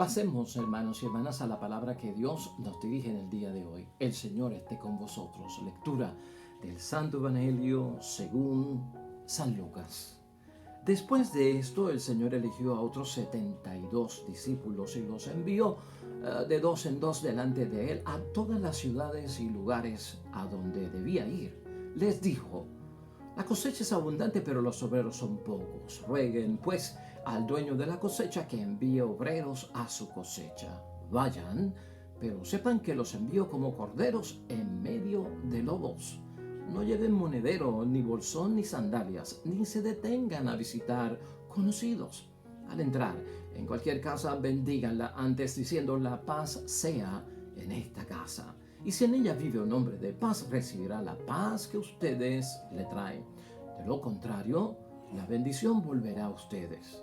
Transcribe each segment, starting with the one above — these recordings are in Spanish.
Pasemos, hermanos y hermanas, a la palabra que Dios nos dirige en el día de hoy. El Señor esté con vosotros. Lectura del Santo Evangelio según San Lucas. Después de esto, el Señor eligió a otros 72 discípulos y los envió de dos en dos delante de él a todas las ciudades y lugares a donde debía ir. Les dijo: la cosecha es abundante, pero los obreros son pocos. Rueguen, pues, al dueño de la cosecha que envíe obreros a su cosecha. Vayan, pero sepan que los envío como corderos en medio de lobos. No lleven monedero, ni bolsón, ni sandalias, ni se detengan a visitar conocidos. Al entrar en cualquier casa, bendíganla antes, diciendo: la paz sea en esta casa. Y si en ella vive un hombre de paz, recibirá la paz que ustedes le traen. De lo contrario, la bendición volverá a ustedes.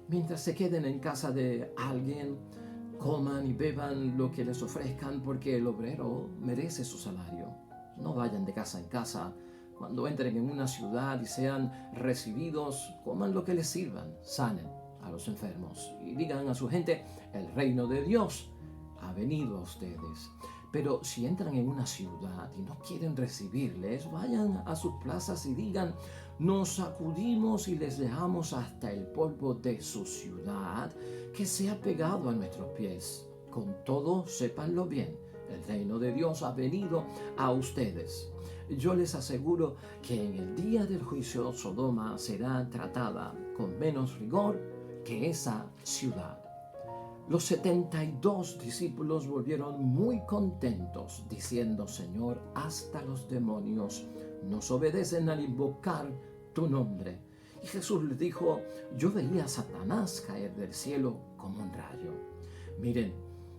Mientras se queden en casa de alguien, coman y beban lo que les ofrezcan, porque el obrero merece su salario. No vayan de casa en casa. Cuando entren en una ciudad y sean recibidos, coman lo que les sirvan, sanen a los enfermos y digan a su gente: el reino de Dios ha venido a ustedes. Pero si entran en una ciudad y no quieren recibirles, vayan a sus plazas y digan: nos sacudimos y les dejamos hasta el polvo de su ciudad que se ha pegado a nuestros pies. Con todo, sépanlo bien, el reino de Dios ha venido a ustedes. Yo les aseguro que en el día del juicio Sodoma será tratada con menos rigor que esa ciudad. Los 72 discípulos volvieron muy contentos, diciendo: Señor, hasta los demonios nos obedecen al invocar tu nombre. Y Jesús les dijo: yo veía a Satanás caer del cielo como un rayo. Miren,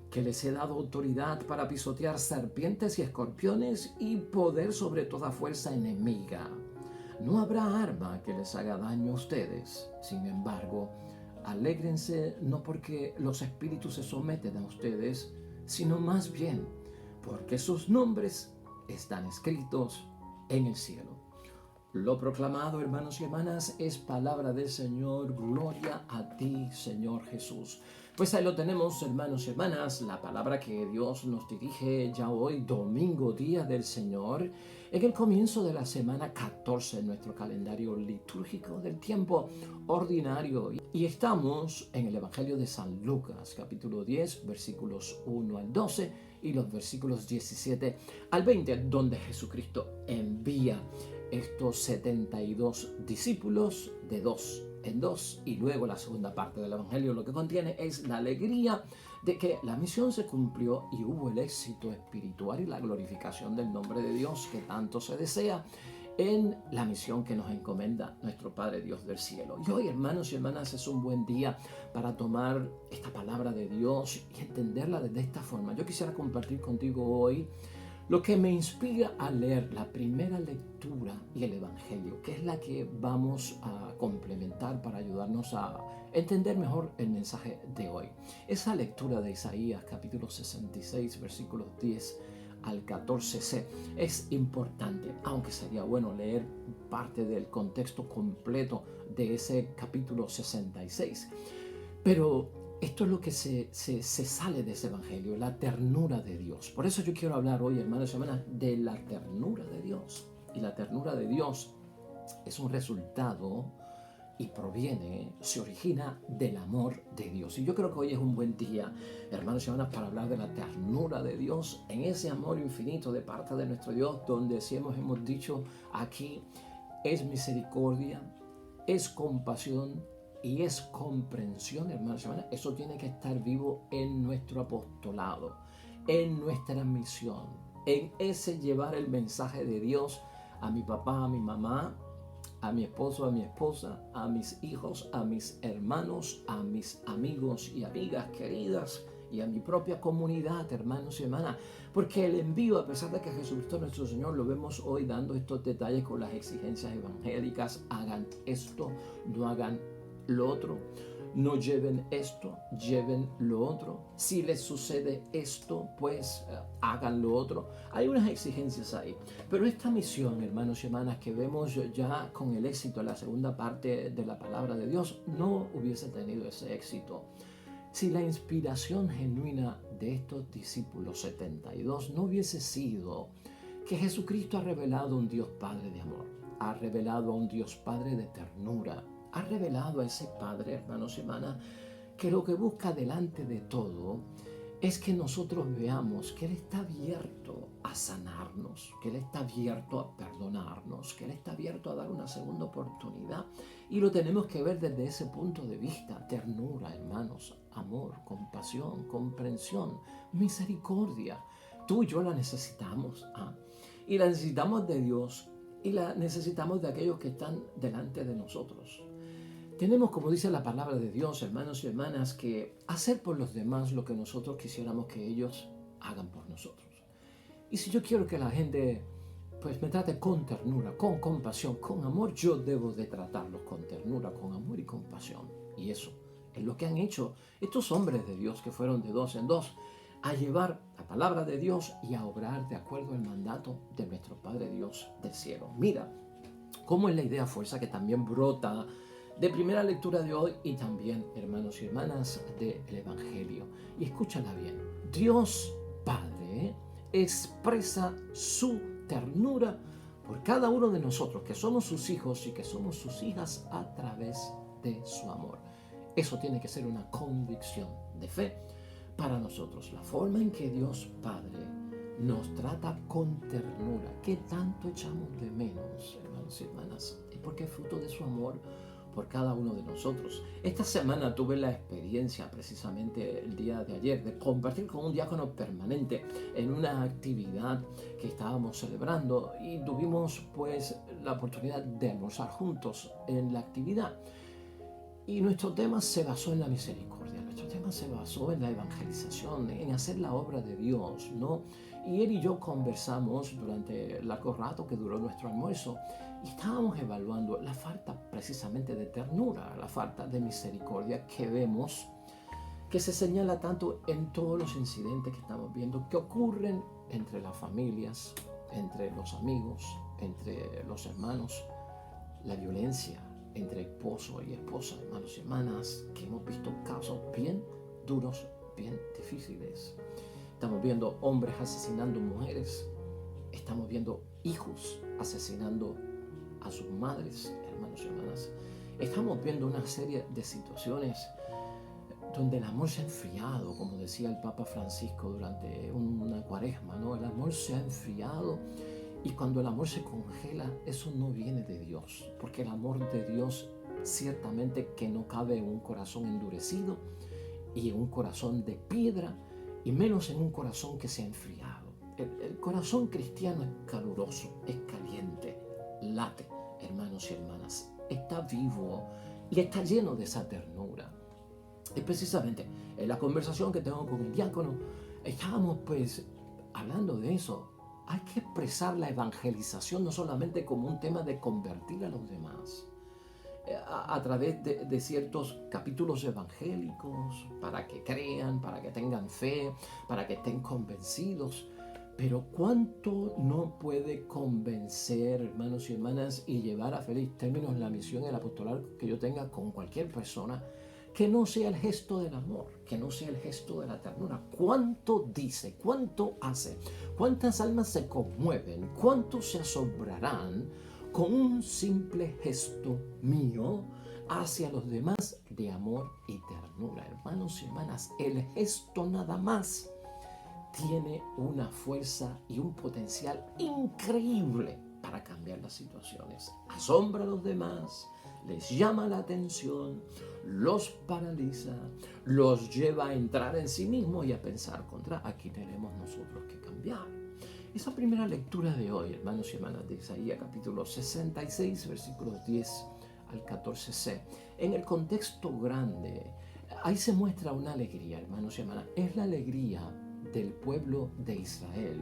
que les he dado autoridad para pisotear serpientes y escorpiones y poder sobre toda fuerza enemiga. No habrá arma que les haga daño a ustedes. Sin embargo, alégrense no porque los espíritus se someten a ustedes, sino más bien porque sus nombres están escritos en el cielo. Lo proclamado, hermanos y hermanas, es palabra del Señor. Gloria a ti, Señor Jesús. Pues ahí lo tenemos, hermanos y hermanas, la palabra que Dios nos dirige ya hoy, domingo, día del Señor, en el comienzo de la semana 14 en nuestro calendario litúrgico del tiempo ordinario. Y estamos en el Evangelio de San Lucas, capítulo 10, versículos 1 al 12 y los versículos 17 al 20, donde Jesucristo envía estos 72 discípulos de dos en dos, y luego la segunda parte del Evangelio lo que contiene es la alegría de que la misión se cumplió y hubo el éxito espiritual y la glorificación del nombre de Dios que tanto se desea en la misión que nos encomienda nuestro Padre Dios del cielo. Y hoy, hermanos y hermanas, es un buen día para tomar esta palabra de Dios y entenderla de esta forma. Yo quisiera compartir contigo hoy lo que me inspira a leer la primera lectura y el Evangelio, que es la que vamos a complementar para ayudarnos a entender mejor el mensaje de hoy. Esa lectura de Isaías, capítulo 66, versículos 10 al 14c, es importante, aunque sería bueno leer parte del contexto completo de ese capítulo 66. Pero esto es lo que se sale de ese evangelio, la ternura de Dios. Por eso yo quiero hablar hoy, hermanos y hermanas, de la ternura de Dios. Y la ternura de Dios es un resultado y se origina del amor de Dios. Y yo creo que hoy es un buen día, hermanos y hermanas, para hablar de la ternura de Dios, en ese amor infinito de parte de nuestro Dios, donde si hemos dicho aquí, es misericordia, es compasión y es comprensión, hermanos y hermanas. Eso tiene que estar vivo en nuestro apostolado, en nuestra misión, en ese llevar el mensaje de Dios a mi papá, a mi mamá, a mi esposo, a mi esposa, a mis hijos, a mis hermanos, a mis amigos y amigas queridas y a mi propia comunidad, hermanos y hermanas. Porque el envío, a pesar de que Jesucristo nuestro Señor, lo vemos hoy dando estos detalles con las exigencias evangélicas: hagan esto, no hagan lo otro, no lleven esto, lleven lo otro, si les sucede esto, pues hagan lo otro. Hay unas exigencias ahí, pero esta misión, hermanos y hermanas, que vemos ya con el éxito en la segunda parte de la palabra de Dios, no hubiese tenido ese éxito si la inspiración genuina de estos discípulos 72 no hubiese sido que Jesucristo ha revelado un Dios Padre de amor, ha revelado a un Dios Padre de ternura, ha revelado a ese Padre, hermanos y hermanas, que lo que busca delante de todo es que nosotros veamos que Él está abierto a sanarnos, que Él está abierto a perdonarnos, que Él está abierto a dar una segunda oportunidad. Y lo tenemos que ver desde ese punto de vista: ternura, hermanos, amor, compasión, comprensión, misericordia. Tú y yo la necesitamos, y la necesitamos de Dios y la necesitamos de aquellos que están delante de nosotros. Tenemos, como dice la palabra de Dios, hermanos y hermanas, que hacer por los demás lo que nosotros quisiéramos que ellos hagan por nosotros. Y si yo quiero que la gente pues me trate con ternura, con compasión, con amor, yo debo de tratarlos con ternura, con amor y compasión. Y eso es lo que han hecho estos hombres de Dios que fueron de dos en dos a llevar la palabra de Dios y a obrar de acuerdo al mandato de nuestro Padre Dios del cielo. Mira cómo es la idea fuerza que también brota de primera lectura de hoy y también, hermanos y hermanas, del Evangelio. Y escúchala bien. Dios Padre expresa su ternura por cada uno de nosotros, que somos sus hijos y que somos sus hijas, a través de su amor. Eso tiene que ser una convicción de fe para nosotros. La forma en que Dios Padre nos trata con ternura, que tanto echamos de menos, hermanos y hermanas, y porque es fruto de su amor por cada uno de nosotros. Esta semana tuve la experiencia, precisamente el día de ayer, de compartir con un diácono permanente en una actividad que estábamos celebrando, y tuvimos pues la oportunidad de almorzar juntos en la actividad. Y nuestro tema se basó en la misericordia, nuestro tema se basó en la evangelización, en hacer la obra de Dios, ¿no? Y él y yo conversamos durante el largo rato que duró nuestro almuerzo, y estábamos evaluando la falta precisamente de ternura, la falta de misericordia que vemos, que se señala tanto en todos los incidentes que estamos viendo, que ocurren entre las familias, entre los amigos, entre los hermanos, la violencia entre esposo y esposa, hermanos y hermanas, que hemos visto casos bien duros, bien difíciles. Estamos viendo hombres asesinando mujeres, estamos viendo hijos asesinando a sus madres, hermanos y hermanas. Estamos viendo una serie de situaciones donde el amor se ha enfriado, como decía el Papa Francisco durante una cuaresma, ¿no? El amor se ha enfriado. Y cuando el amor se congela, eso no viene de Dios, porque el amor de Dios ciertamente que no cabe en un corazón endurecido y en un corazón de piedra, y menos en un corazón que se ha enfriado. El corazón cristiano es caluroso, es caliente, late, hermanos y hermanas, está vivo y está lleno de esa ternura. Y precisamente en la conversación que tengo con el diácono, estábamos pues hablando de eso. Hay que expresar la evangelización no solamente como un tema de convertir a los demás a través de ciertos capítulos evangélicos, para que crean, para que tengan fe, para que estén convencidos. Pero ¿cuánto no puede convencer, hermanos y hermanas, y llevar a feliz términos la misión y el apostolado que yo tenga con cualquier persona, que no sea el gesto del amor, que no sea el gesto de la ternura? ¿Cuánto dice? ¿Cuánto hace? ¿Cuántas almas se conmueven? ¿Cuántos se asombrarán con un simple gesto mío hacia los demás de amor y ternura? Hermanos y hermanas, el gesto nada más tiene una fuerza y un potencial increíble para cambiar las situaciones. Asombra a los demás, les llama la atención, los paraliza, los lleva a entrar en sí mismos y a pensar contra: aquí tenemos nosotros que cambiar. Esa primera lectura de hoy, hermanos y hermanas, de Isaías capítulo 66, versículos 10 al 14c, en el contexto grande, ahí se muestra una alegría, hermanos y hermanas. Es la alegría del pueblo de Israel,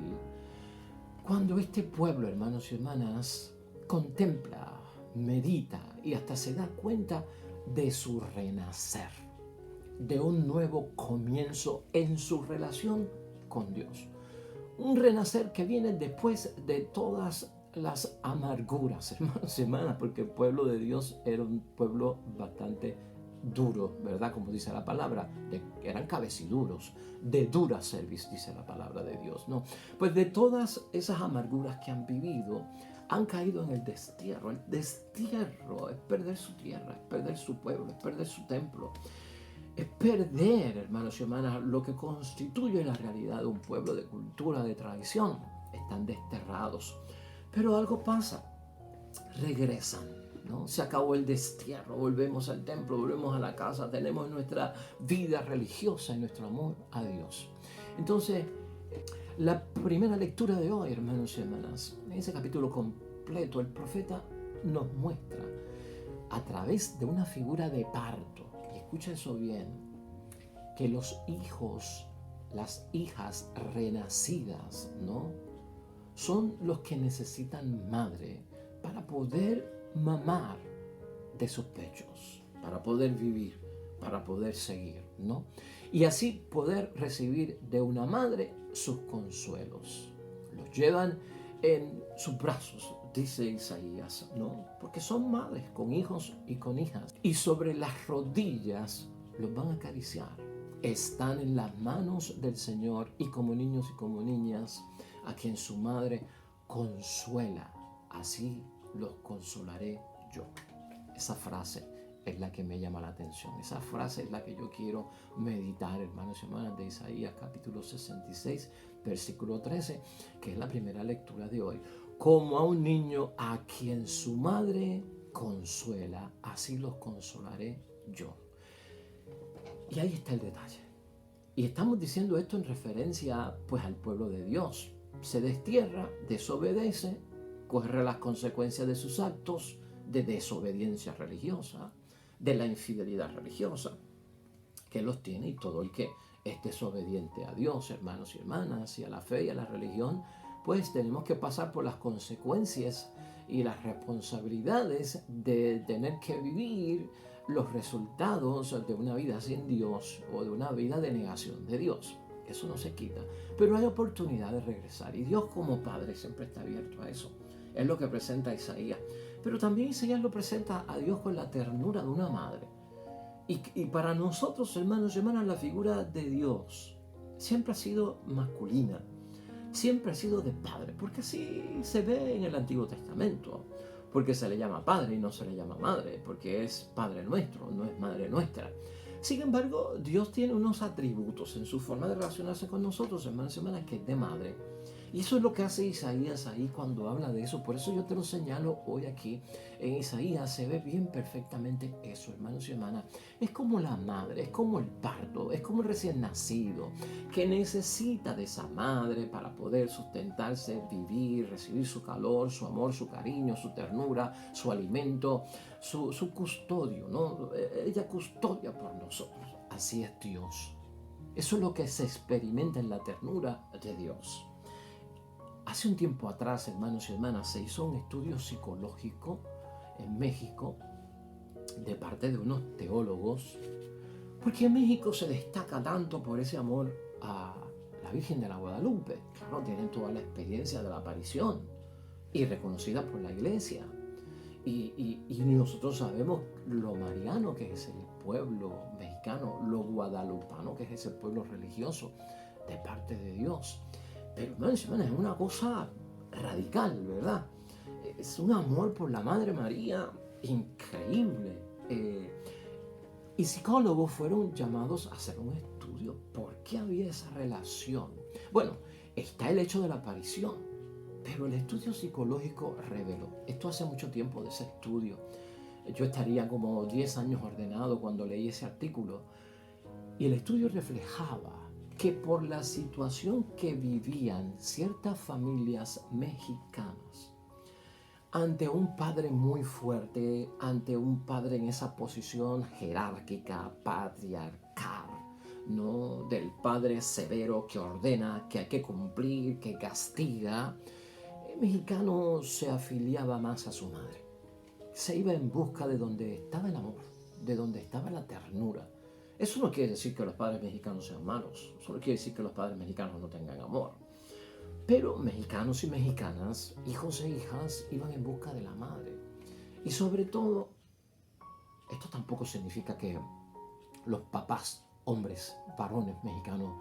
cuando este pueblo, hermanos y hermanas, contempla, medita y hasta se da cuenta de su renacer, de un nuevo comienzo en su relación con Dios. Un renacer que viene después de todas las amarguras, hermanos y hermanas, porque el pueblo de Dios era un pueblo bastante duros, ¿verdad? Como dice la palabra, eran cabeciduros, de dura cerviz, dice la palabra de Dios, ¿no? Pues de todas esas amarguras que han vivido, han caído en el destierro. El destierro es perder su tierra, es perder su pueblo, es perder su templo. Es perder, hermanos y hermanas, lo que constituye la realidad de un pueblo, de cultura, de tradición. Están desterrados. Pero algo pasa, regresan, ¿no? Se acabó el destierro, volvemos al templo, volvemos a la casa, tenemos nuestra vida religiosa y nuestro amor a Dios. Entonces, la primera lectura de hoy, hermanos y hermanas, en ese capítulo completo, el profeta nos muestra a través de una figura de parto, y escucha eso bien, que los hijos, las hijas renacidas, ¿no? Son los que necesitan madre para poder mamar de sus pechos, para poder vivir, para poder seguir, ¿no? Y así poder recibir de una madre sus consuelos. Los llevan en sus brazos, dice Isaías, ¿no? Porque son madres con hijos y con hijas. Y sobre las rodillas los van a acariciar. Están en las manos del Señor y como niños y como niñas, a quien su madre consuela. Así los consolaré yo. Esa frase es la que me llama la atención. Esa frase es la que yo quiero meditar, hermanos y hermanas, de Isaías capítulo 66, versículo 13, que es la primera lectura de hoy. Como a un niño a quien su madre consuela, así los consolaré yo. Y ahí está el detalle. Y estamos diciendo esto en referencia pues al pueblo de Dios. Se destierra, desobedece, corre las consecuencias de sus actos de desobediencia religiosa, de la infidelidad religiosa, que los tiene, y todo el que es desobediente a Dios, hermanos y hermanas, y a la fe y a la religión, pues tenemos que pasar por las consecuencias y las responsabilidades de tener que vivir los resultados de una vida sin Dios o de una vida de negación de Dios. Eso no se quita, pero hay oportunidad de regresar, y Dios como Padre siempre está abierto a eso. Es lo que presenta Isaías, pero también Isaías lo presenta a Dios con la ternura de una madre. Y para nosotros, hermanos y hermanas, la figura de Dios siempre ha sido masculina, siempre ha sido de padre, porque así se ve en el Antiguo Testamento, porque se le llama padre y no se le llama madre, porque es Padre nuestro, no es Madre nuestra. Sin embargo, Dios tiene unos atributos en su forma de relacionarse con nosotros, hermanos y hermanas, que es de madre. Y eso es lo que hace Isaías ahí cuando habla de eso. Por eso yo te lo señalo hoy aquí. En Isaías se ve bien perfectamente eso, hermanos y hermanas. Es como la madre, es como el parto, es como el recién nacido, que necesita de esa madre para poder sustentarse, vivir, recibir su calor, su amor, su cariño, su ternura, su alimento, su custodio, ¿no? Ella custodia por nosotros. Así es Dios. Eso es lo que se experimenta en la ternura de Dios. Hace un tiempo atrás, hermanos y hermanas, se hizo un estudio psicológico en México de parte de unos teólogos, porque en México se destaca tanto por ese amor a la Virgen de la Guadalupe. Claro, tienen toda la experiencia de la aparición y reconocida por la iglesia. Y nosotros sabemos lo mariano que es el pueblo mexicano, lo guadalupano que es ese pueblo religioso de parte de Dios. Pero, hermanos y hermanas, es una cosa radical, ¿verdad? Es un amor por la Madre María increíble. Y psicólogos fueron llamados a hacer un estudio. ¿Por qué había esa relación? Bueno, está el hecho de la aparición, pero el estudio psicológico reveló. Esto hace mucho tiempo de ese estudio. Yo estaría como 10 años ordenado cuando leí ese artículo. Y el estudio reflejaba que por la situación que vivían ciertas familias mexicanas, ante un padre muy fuerte, ante un padre en esa posición jerárquica, patriarcal, ¿no? Del padre severo que ordena, que hay que cumplir, que castiga, el mexicano se afiliaba más a su madre. Se iba en busca de donde estaba el amor, de donde estaba la ternura. Eso no quiere decir que los padres mexicanos sean malos, eso no quiere decir que los padres mexicanos no tengan amor. Pero mexicanos y mexicanas, hijos e hijas, iban en busca de la madre. Y sobre todo, Esto tampoco significa que los papás, hombres, varones mexicanos,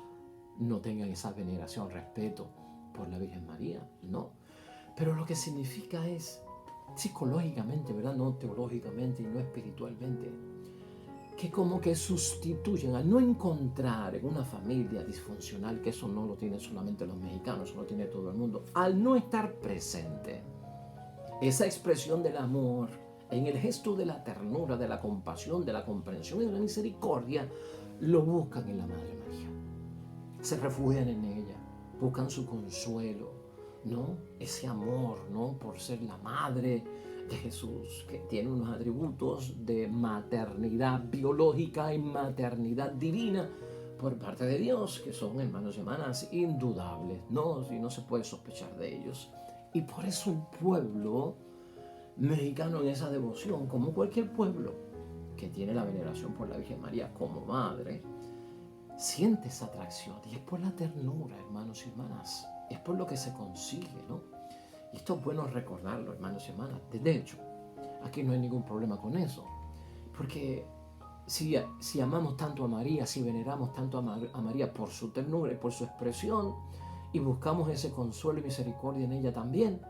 no tengan esa veneración, respeto por la Virgen María, no. Pero lo que significa es psicológicamente, ¿verdad? No teológicamente y no espiritualmente, que como que sustituyen, al no encontrar en una familia disfuncional, que eso no lo tienen solamente los mexicanos, eso lo tiene todo el mundo, al no estar presente, esa expresión del amor, en el gesto de la ternura, de la compasión, de la comprensión y de la misericordia, lo buscan en la Madre María. Se refugian en ella, buscan su consuelo, ¿no? Ese amor, ¿no? Por ser la madre de Jesús, que tiene unos atributos de maternidad biológica y maternidad divina por parte de Dios, que son, hermanos y hermanas, indudables, ¿no? Y no se puede sospechar de ellos. Y por eso el pueblo mexicano en esa devoción, como cualquier pueblo que tiene la veneración por la Virgen María como madre, siente esa atracción. Y es por la ternura, hermanos y hermanas. Es por lo que se consigue, ¿no? Y esto es bueno recordarlo, hermanos y hermanas. De hecho, aquí no hay ningún problema con eso. Porque si amamos tanto a María, si veneramos tanto a María por su ternura y por su expresión, y buscamos ese consuelo y misericordia en ella también,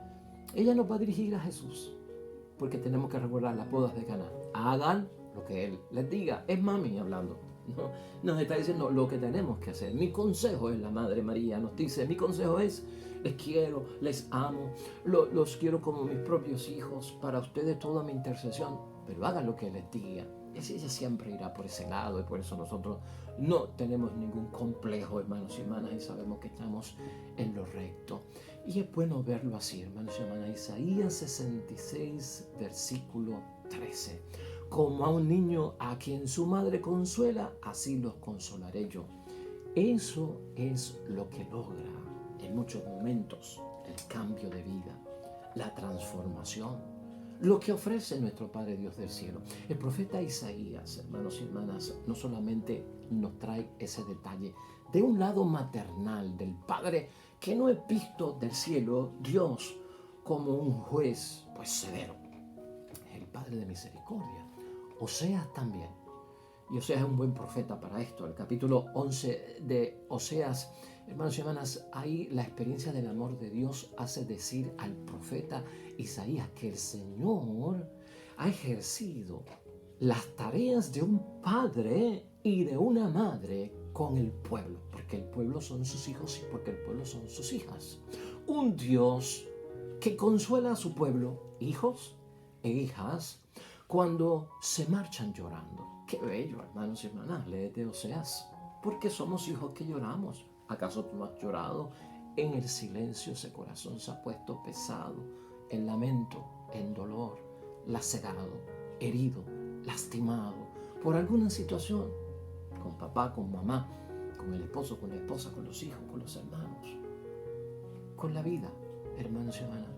ella nos va a dirigir a Jesús. Porque tenemos que recordar las bodas de Caná. Hagan lo que Él les diga. Es mami hablando. ¿No? Nos está diciendo lo que tenemos que hacer. Mi consejo es la Madre María. Nos dice, mi consejo es, les quiero, les amo, los quiero como mis propios hijos. Para ustedes toda mi intercesión. Pero hagan lo que les diga. Ella siempre irá por ese lado y por eso nosotros no tenemos ningún complejo, hermanos y hermanas, y sabemos que estamos en lo recto. Y es bueno verlo así, hermanos y hermanas. Isaías 66, versículo 13. Como a un niño a quien su madre consuela, así los consolaré yo. Eso es lo que logra en muchos momentos el cambio de vida, la transformación, lo que ofrece nuestro Padre Dios del cielo. El profeta Isaías, hermanos y hermanas, no solamente nos trae ese detalle de un lado maternal del Padre, que no es visto del cielo Dios como un juez pues severo, es el Padre de misericordia. Oseas también, y Oseas es un buen profeta para esto. El capítulo 11 de Oseas, hermanos y hermanas, ahí la experiencia del amor de Dios hace decir al profeta Isaías que el Señor ha ejercido las tareas de un padre y de una madre con el pueblo, porque el pueblo son sus hijos y porque el pueblo son sus hijas. Un Dios que consuela a su pueblo, hijos e hijas, cuando se marchan llorando. Qué bello, hermanos y hermanas, léete Oseas, porque somos hijos que lloramos. ¿Acaso tú no has llorado? En el silencio ese corazón se ha puesto pesado, en lamento, en dolor, lacerado, herido, lastimado por alguna situación, con papá, con mamá, con el esposo, con la esposa, con los hijos, con los hermanos, con la vida, hermanos y hermanas.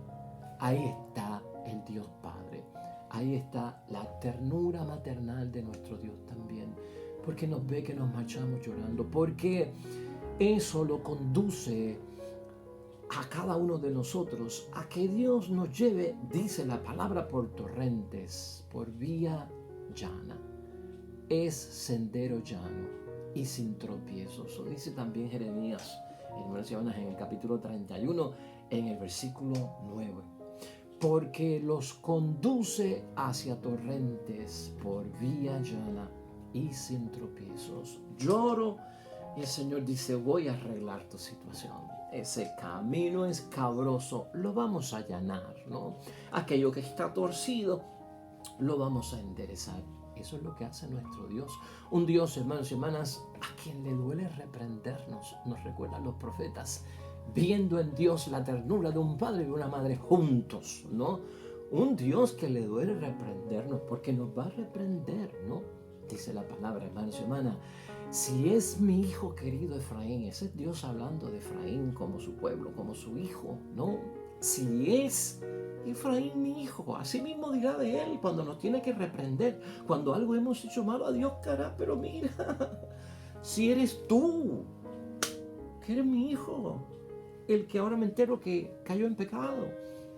Ahí está el Dios Padre. Ahí está la ternura maternal de nuestro Dios también, porque nos ve que nos marchamos llorando, porque eso lo conduce a cada uno de nosotros a que Dios nos lleve, dice la palabra, por torrentes, por vía llana. Es sendero llano y sin tropiezos. Lo dice también Jeremías, en el capítulo 31, en el versículo 9. Porque los conduce hacia torrentes por vía llana y sin tropiezos. Lloro y el Señor dice, voy a arreglar tu situación. Ese camino escabroso lo vamos a allanar, ¿no? Aquello que está torcido lo vamos a enderezar. Eso es lo que hace nuestro Dios. Un Dios, hermanos y hermanas, a quien le duele reprendernos, nos recuerdan los profetas, viendo en Dios la ternura de un padre y una madre juntos, ¿no? Un Dios que le duele reprendernos porque nos va a reprender, ¿no? Dice la palabra, hermanos y hermanas, si es mi hijo querido Efraín, ese es Dios hablando de Efraín como su pueblo, como su hijo, ¿no? Si es Efraín mi hijo, así mismo dirá de él cuando nos tiene que reprender, cuando algo hemos hecho malo a Dios, cara, pero mira, si eres tú, que eres mi hijo, el que ahora me entero que cayó en pecado,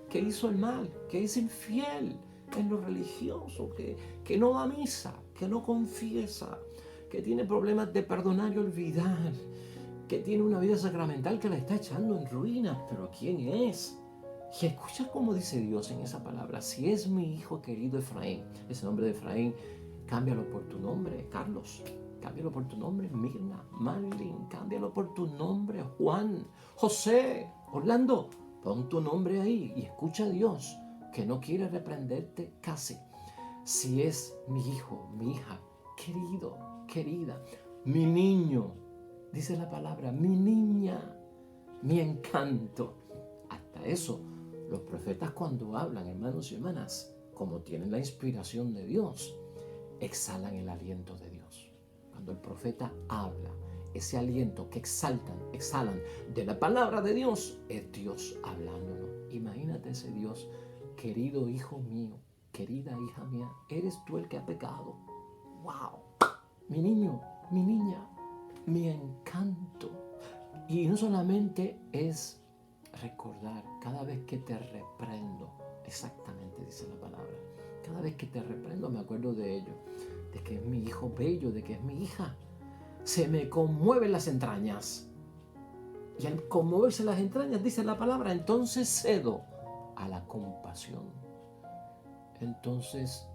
que hizo el mal, que es infiel, en lo religioso, que no va a misa, que no confiesa, que tiene problemas de perdonar y olvidar, que tiene una vida sacramental que la está echando en ruinas. Pero ¿quién es? Y escucha cómo dice Dios en esa palabra: si es mi hijo querido Efraín. Ese nombre de Efraín, cámbialo por tu nombre, Carlos. Cámbialo por tu nombre, Mirna, Marilyn. Cámbialo por tu nombre, Juan, José, Orlando. Pon tu nombre ahí y escucha a Dios, que no quiere reprenderte casi. Si es mi hijo, mi hija, querido, querida, mi niño, dice la palabra, mi niña, mi encanto. Hasta eso, los profetas cuando hablan, hermanos y hermanas, como tienen la inspiración de Dios, exhalan el aliento de Dios. Cuando el profeta habla, ese aliento que exhalan de la palabra de Dios, es Dios hablándonos. Imagínate ese Dios: querido hijo mío, querida hija mía, eres tú el que ha pecado. ¡Wow! Mi niño, mi niña, mi encanto. Y no solamente es recordar, cada vez que te reprendo, exactamente dice la palabra, cada vez que te reprendo me acuerdo de ello, de que es mi hijo bello, de que es mi hija. Se me conmueven las entrañas. Y al conmoverse las entrañas, dice la palabra, entonces cedo a la compasión. Entonces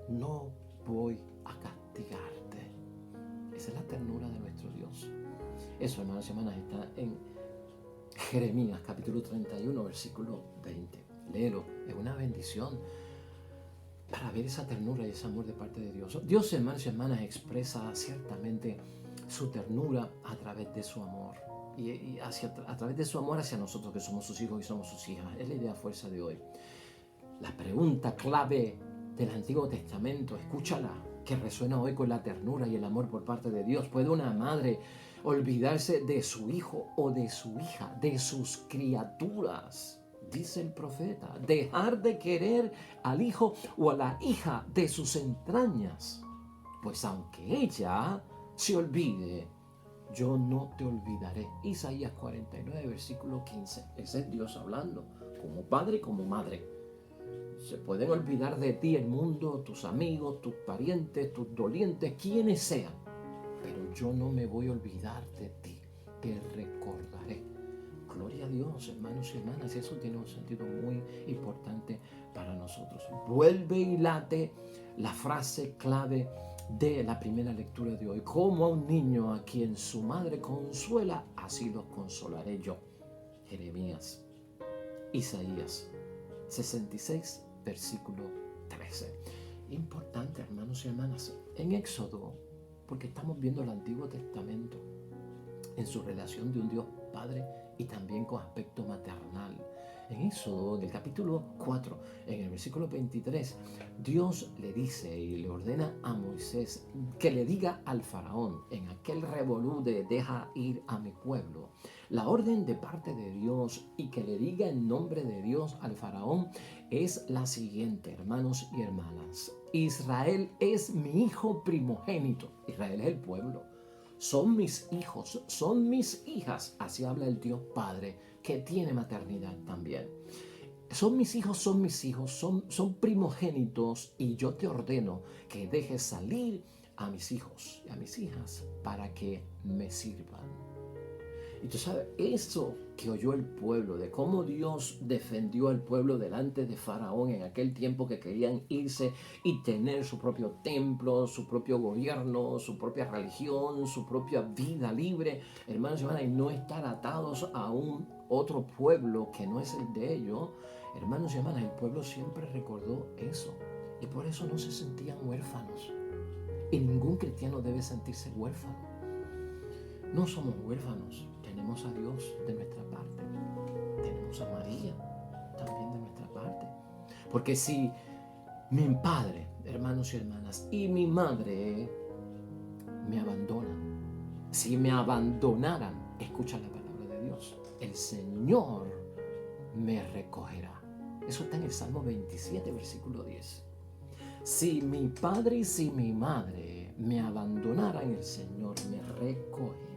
no voy a castigarte. Esa es la ternura de nuestro Dios. Eso, hermanos y hermanas, está en Jeremías capítulo 31, versículo 20. Léelo, es una bendición para ver esa ternura y ese amor de parte de Dios. Dios, hermanos y hermanas, expresa ciertamente su ternura a través de su amor. Y a través de su amor hacia nosotros, que somos sus hijos y somos sus hijas. Es la idea fuerza de hoy. La pregunta clave del Antiguo Testamento, escúchala, que resuena hoy con la ternura y el amor por parte de Dios. ¿Puede una madre olvidarse de su hijo o de su hija, de sus criaturas? Dice el profeta, dejar de querer al hijo o a la hija de sus entrañas. Pues aunque ella se olvide, yo no te olvidaré. Isaías 49, versículo 15. Ese es Dios hablando, como padre y como madre. Se pueden olvidar de ti el mundo, tus amigos, tus parientes, tus dolientes, quienes sean. Pero yo no me voy a olvidar de ti, te recordaré. Gloria a Dios, hermanos y hermanas, y eso tiene un sentido muy importante para nosotros. Vuelve y late la frase clave de la primera lectura de hoy: como a un niño a quien su madre consuela, así los consolaré yo. Jeremías, Isaías 66, versículo 13. Importante, hermanos y hermanas, en Éxodo, porque estamos viendo el Antiguo Testamento en su relación de un Dios Padre y también con aspecto maternal. En Éxodo, en el capítulo 4, en el versículo 23, Dios le dice y le ordena a Moisés que le diga al faraón, en aquel revolú de deja ir a mi pueblo, la orden de parte de Dios, y que le diga en nombre de Dios al faraón, es la siguiente, hermanos y hermanas: Israel es mi hijo primogénito. Israel es el pueblo. Son mis hijos, son mis hijas. Así habla el Dios Padre, que tiene maternidad también. Son mis hijos, son primogénitos, y yo te ordeno que dejes salir a mis hijos y a mis hijas para que me sirvan. Y tú sabes, eso que oyó el pueblo, de cómo Dios defendió al pueblo delante de Faraón en aquel tiempo que querían irse y tener su propio templo, su propio gobierno, su propia religión, su propia vida libre, hermanos y hermanas, y no estar atados a un otro pueblo que no es el de ellos. Hermanos y hermanas, el pueblo siempre recordó eso, y por eso no se sentían huérfanos. Y ningún cristiano debe sentirse huérfano. No somos huérfanos. Tenemos a Dios de nuestra parte. Tenemos a María también de nuestra parte. Porque si mi padre, hermanos y hermanas, y mi madre me abandonan, si me abandonaran, escucha la palabra de Dios, el Señor me recogerá. Eso está en el Salmo 27, versículo 10. Si mi padre y si mi madre me abandonaran, el Señor me recogerá.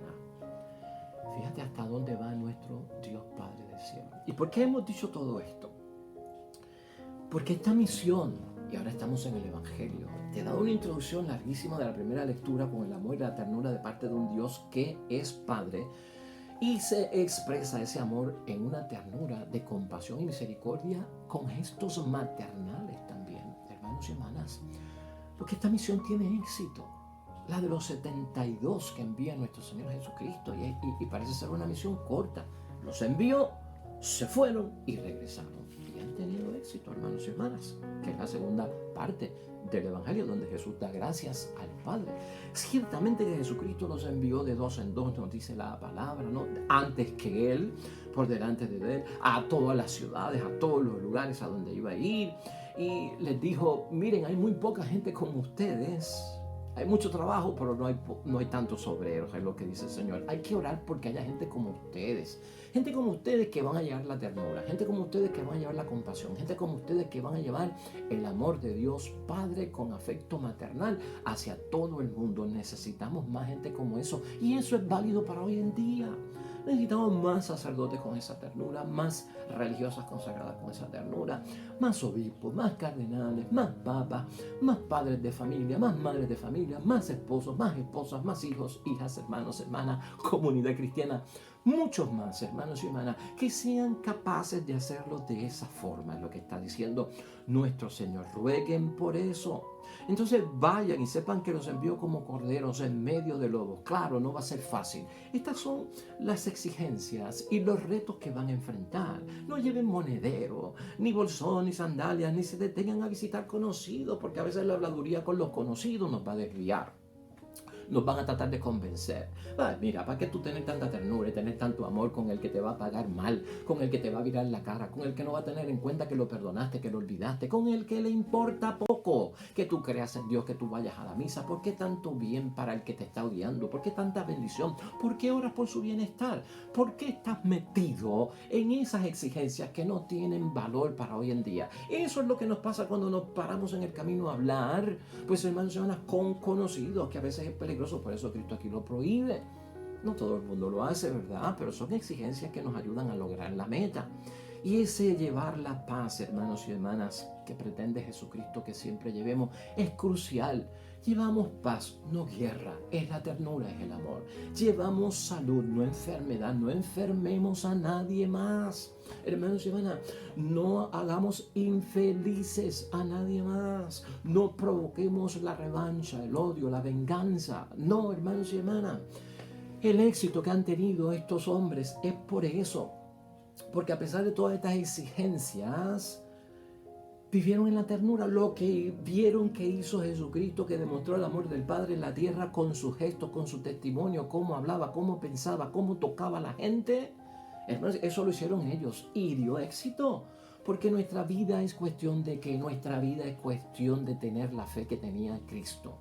Fíjate hasta dónde va nuestro Dios Padre del cielo. ¿Y por qué hemos dicho todo esto? Porque esta misión Y ahora estamos en el Evangelio. Te he dado una introducción larguísima de la primera lectura con el amor y la ternura de parte de un Dios que es Padre y se expresa ese amor en una ternura de compasión y misericordia con gestos maternales también, hermanos y hermanas. Porque esta misión tiene éxito. La de los 72 que envía nuestro Señor Jesucristo. Y parece ser una misión corta. Los envió, se fueron y regresaron. Y han tenido éxito, hermanos y hermanas. Que es la segunda parte del Evangelio, donde Jesús da gracias al Padre. Ciertamente que Jesucristo los envió de dos en dos, nos dice la palabra, ¿no? Antes que Él, por delante de Él, a todas las ciudades, a todos los lugares a donde iba a ir. Y les dijo, miren, hay muy poca gente como ustedes. Hay mucho trabajo, pero no hay tantos obreros, es lo que dice el Señor. Hay que orar porque haya gente como ustedes. Gente como ustedes que van a llevar la ternura. Gente como ustedes que van a llevar la compasión. Gente como ustedes que van a llevar el amor de Dios Padre con afecto maternal hacia todo el mundo. Necesitamos más gente como eso. Y eso es válido para hoy en día. Necesitamos más sacerdotes con esa ternura, más religiosas consagradas con esa ternura, más obispos, más cardenales, más papas, más padres de familia, más madres de familia, más esposos, más esposas, más hijos, hijas, hermanos, hermanas, comunidad cristiana, muchos más hermanos y hermanas que sean capaces de hacerlo de esa forma, es lo que está diciendo nuestro Señor. Rueguen por eso. Entonces vayan y sepan que los envío como corderos en medio de lobos. Claro, no va a ser fácil. Estas son las exigencias y los retos que van a enfrentar. No lleven monedero, ni bolsón, ni sandalias, ni se detengan a visitar conocidos, porque a veces la habladuría con los conocidos nos va a desviar. Nos van a tratar de convencer. Ay, mira, ¿para qué tú tener tanta ternura y tener tanto amor con el que te va a pagar mal, con el que te va a virar la cara, con el que no va a tener en cuenta que lo perdonaste, que lo olvidaste, con el que le importa poco que tú creas en Dios, que tú vayas a la misa? ¿Por qué tanto bien para el que te está odiando? ¿Por qué tanta bendición? ¿Por qué oras por su bienestar? ¿Por qué estás metido en esas exigencias que no tienen valor para hoy en día? Eso es lo que nos pasa cuando nos paramos en el camino a hablar, pues hermanos y hermanas, con conocidos, que a veces es peligroso. Por eso Cristo aquí lo prohíbe. No todo el mundo lo hace, ¿verdad? Pero son exigencias que nos ayudan a lograr la meta. Y ese llevar la paz, hermanos y hermanas, que pretende Jesucristo que siempre llevemos, es crucial. Llevamos paz, no guerra, es la ternura, es el amor. Llevamos salud, no enfermedad, no enfermemos a nadie más. Hermanos y hermanas, no hagamos infelices a nadie más. No provoquemos la revancha, el odio, la venganza. No, hermanos y hermanas. El éxito que han tenido estos hombres es por eso. Porque a pesar de todas estas exigencias, vivieron en la ternura lo que vieron que hizo Jesucristo, que demostró el amor del Padre en la tierra con sus gestos, con su testimonio, cómo hablaba, cómo pensaba, cómo tocaba a la gente. Eso lo hicieron ellos y dio éxito. Porque nuestra vida es cuestión de que nuestra vida es cuestión de tener la fe que tenía Cristo.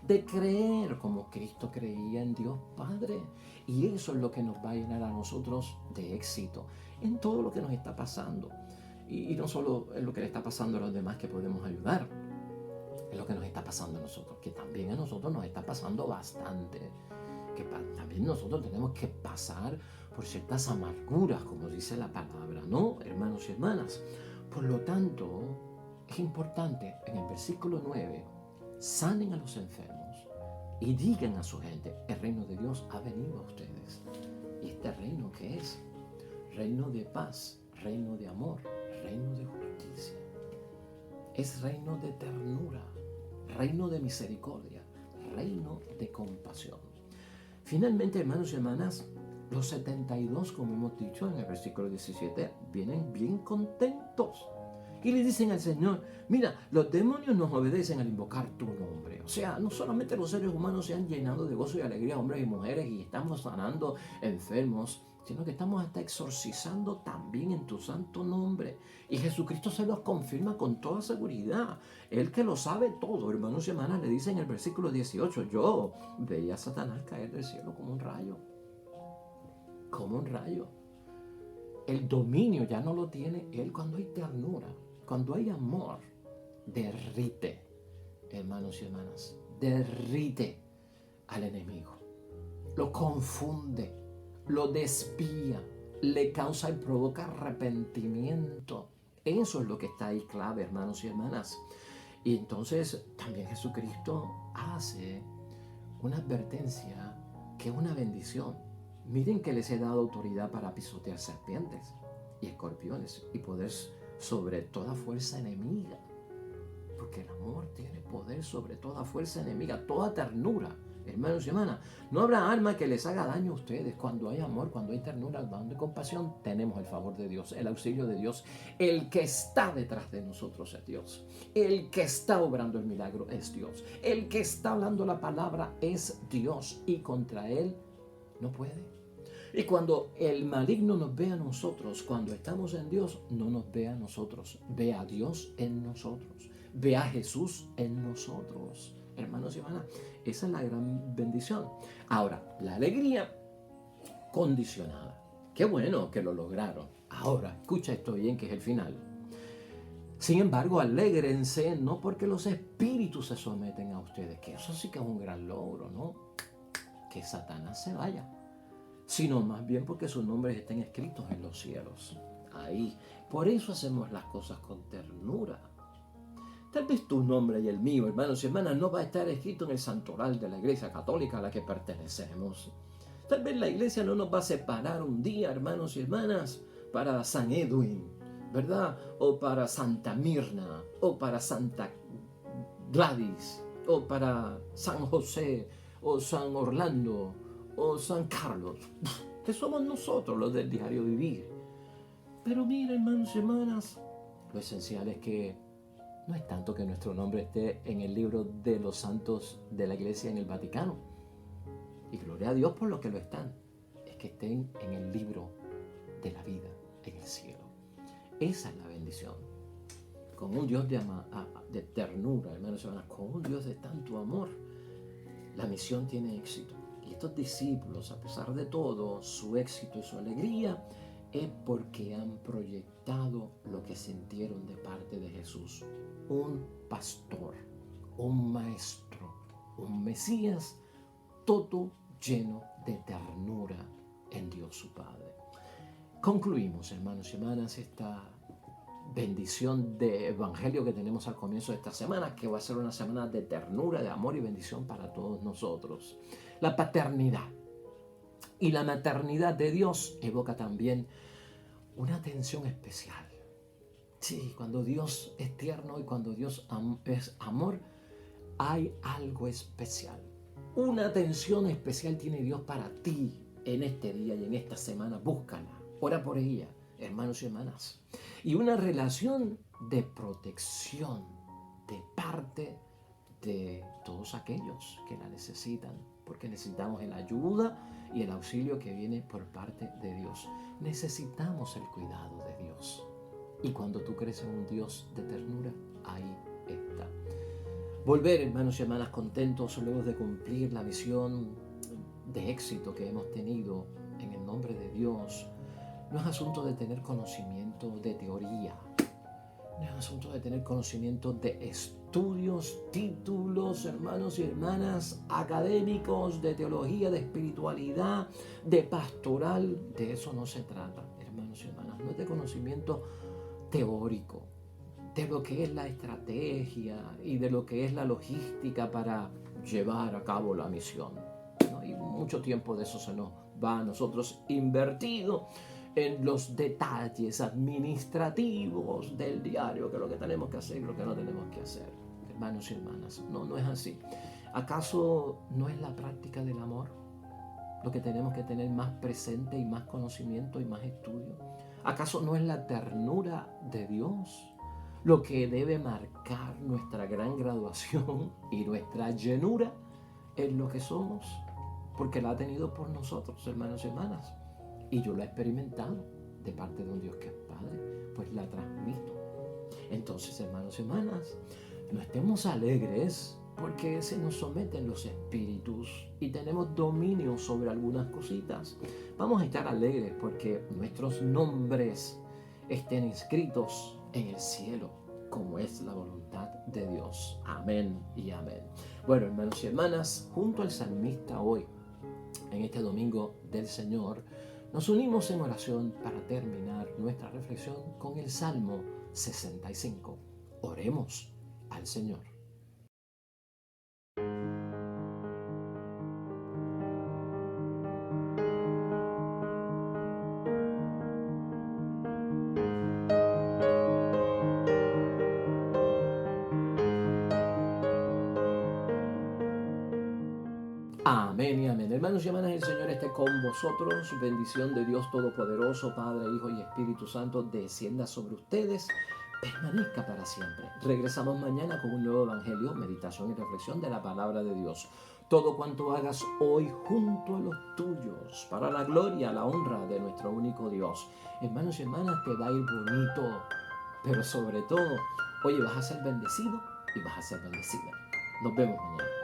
De creer como Cristo creía en Dios Padre. Y eso es lo que nos va a llenar a nosotros de éxito en todo lo que nos está pasando. Y no solo es lo que le está pasando a los demás que podemos ayudar, es lo que nos está pasando a nosotros, que también a nosotros nos está pasando bastante, que también nosotros tenemos que pasar por ciertas amarguras, como dice la palabra, ¿no, hermanos y hermanas? Por lo tanto, es importante, en el versículo 9, sanen a los enfermos y digan a su gente, el reino de Dios ha venido a ustedes. ¿Y este reino qué es? Reino de paz, reino de amor, reino de justicia. Es reino de ternura, reino de misericordia, reino de compasión. Finalmente, hermanos y hermanas, los 72, como hemos dicho en el versículo 17, vienen bien contentos. Y le dicen al Señor, mira, los demonios nos obedecen al invocar tu nombre. O sea, no solamente los seres humanos se han llenado de gozo y alegría, hombres y mujeres, y estamos sanando enfermos, sino que estamos hasta exorcizando también en tu santo nombre. Y Jesucristo se los confirma con toda seguridad. Él que lo sabe todo, hermanos y hermanas, le dice en el versículo 18, yo veía a Satanás caer del cielo como un rayo. Como un rayo. El dominio ya no lo tiene él cuando hay ternura, cuando hay amor. Derrite, hermanos y hermanas, derrite al enemigo. Lo confunde, lo desvía, le causa y provoca arrepentimiento. Eso es lo que está ahí clave, hermanos y hermanas. Y entonces también Jesucristo hace una advertencia que es una bendición. Miren que les he dado autoridad para pisotear serpientes y escorpiones y poder sobre toda fuerza enemiga. Porque el amor tiene poder sobre toda fuerza enemiga, toda ternura. Hermanos y hermanas, no habrá arma que les haga daño a ustedes. Cuando hay amor, cuando hay ternura, cuando hay compasión, tenemos el favor de Dios, el auxilio de Dios. El que está detrás de nosotros es Dios. El que está obrando el milagro es Dios. El que está hablando la palabra es Dios. Y contra Él no puede. Y cuando el maligno nos ve a nosotros, cuando estamos en Dios, no nos ve a nosotros. Ve a Dios en nosotros. Ve a Jesús en nosotros. Hermanos y hermanas, esa es la gran bendición. Ahora, la alegría condicionada. Qué bueno que lo lograron. Ahora, escucha esto bien, que es el final. Sin embargo, alégrense no porque los espíritus se someten a ustedes, que eso sí que es un gran logro, ¿no? Que Satanás se vaya, sino más bien porque sus nombres estén escritos en los cielos. Ahí. Por eso hacemos las cosas con ternura. Tal vez tu nombre y el mío, hermanos y hermanas, no va a estar escrito en el santoral de la Iglesia Católica a la que pertenecemos. Tal vez la Iglesia no nos va a separar un día, hermanos y hermanas, para San Edwin, ¿verdad? O para Santa Mirna, o para Santa Gladys, o para San José, o San Orlando, o San Carlos, que somos nosotros los del diario vivir. Pero mira, hermanos y hermanas, lo esencial es que no es tanto que nuestro nombre esté en el libro de los santos de la Iglesia en el Vaticano, y gloria a Dios por lo que lo están, es que estén en el libro de la vida en el cielo. Esa es la bendición. Con un Dios de ternura, hermanos y hermanas, con un Dios de tanto amor, la misión tiene éxito. Y estos discípulos, a pesar de todo, su éxito y su alegría es porque han proyectado lo que sintieron de parte de Jesús. Un pastor, un maestro, un Mesías, todo lleno de ternura en Dios su Padre. Concluimos, hermanos y hermanas, esta bendición de evangelio que tenemos al comienzo de esta semana, que va a ser una semana de ternura, de amor y bendición para todos nosotros. La paternidad y la maternidad de Dios evoca también una atención especial. Sí, cuando Dios es tierno y cuando Dios es amor, hay algo especial. Una atención especial tiene Dios para ti en este día y en esta semana. Búscala, ora por ella, hermanos y hermanas. Y una relación de protección de parte de todos aquellos que la necesitan, porque necesitamos la ayuda y el auxilio que viene por parte de Dios. Necesitamos el cuidado de Dios. Y cuando tú crees en un Dios de ternura, ahí está. Volver, hermanos y hermanas, contentos luego de cumplir la misión de éxito que hemos tenido en el nombre de Dios. No es asunto de tener conocimiento de teoría. No es asunto de tener conocimiento de estudios, títulos, hermanos y hermanas, académicos, de teología, de espiritualidad, de pastoral. De eso no se trata, hermanos y hermanas. No es de conocimiento teórico, de lo que es la estrategia y de lo que es la logística para llevar a cabo la misión, ¿no? Y mucho tiempo de eso se nos va a nosotros invertido en los detalles administrativos del diario, que es lo que tenemos que hacer y lo que no tenemos que hacer. Hermanos y hermanas, no es así. ¿Acaso no es la práctica del amor lo que tenemos que tener más presente y más conocimiento y más estudio? ¿Acaso no es la ternura de Dios lo que debe marcar nuestra gran graduación y nuestra llenura en lo que somos? Porque la ha tenido por nosotros, hermanos y hermanas. Y yo la he experimentado de parte de un Dios que es Padre, pues la transmito. Entonces, hermanos y hermanas, no estemos alegres porque se nos someten los espíritus y tenemos dominio sobre algunas cositas. Vamos a estar alegres porque nuestros nombres estén inscritos en el cielo, como es la voluntad de Dios. Amén y amén. Bueno, hermanos y hermanas, junto al salmista hoy, en este domingo del Señor, nos unimos en oración para terminar nuestra reflexión con el Salmo 65. Oremos al Señor. Amén y amén. Hermanos y hermanas, el Señor esté con vosotros. Bendición de Dios Todopoderoso, Padre, Hijo y Espíritu Santo, descienda sobre ustedes, permanezca para siempre. Regresamos mañana con un nuevo evangelio, meditación y reflexión de la palabra de Dios. Todo cuanto hagas hoy junto a los tuyos, para la gloria, la honra de nuestro único Dios. Hermanos y hermanas, te va a ir bonito, pero sobre todo, oye, vas a ser bendecido y vas a ser bendecida. Nos vemos mañana.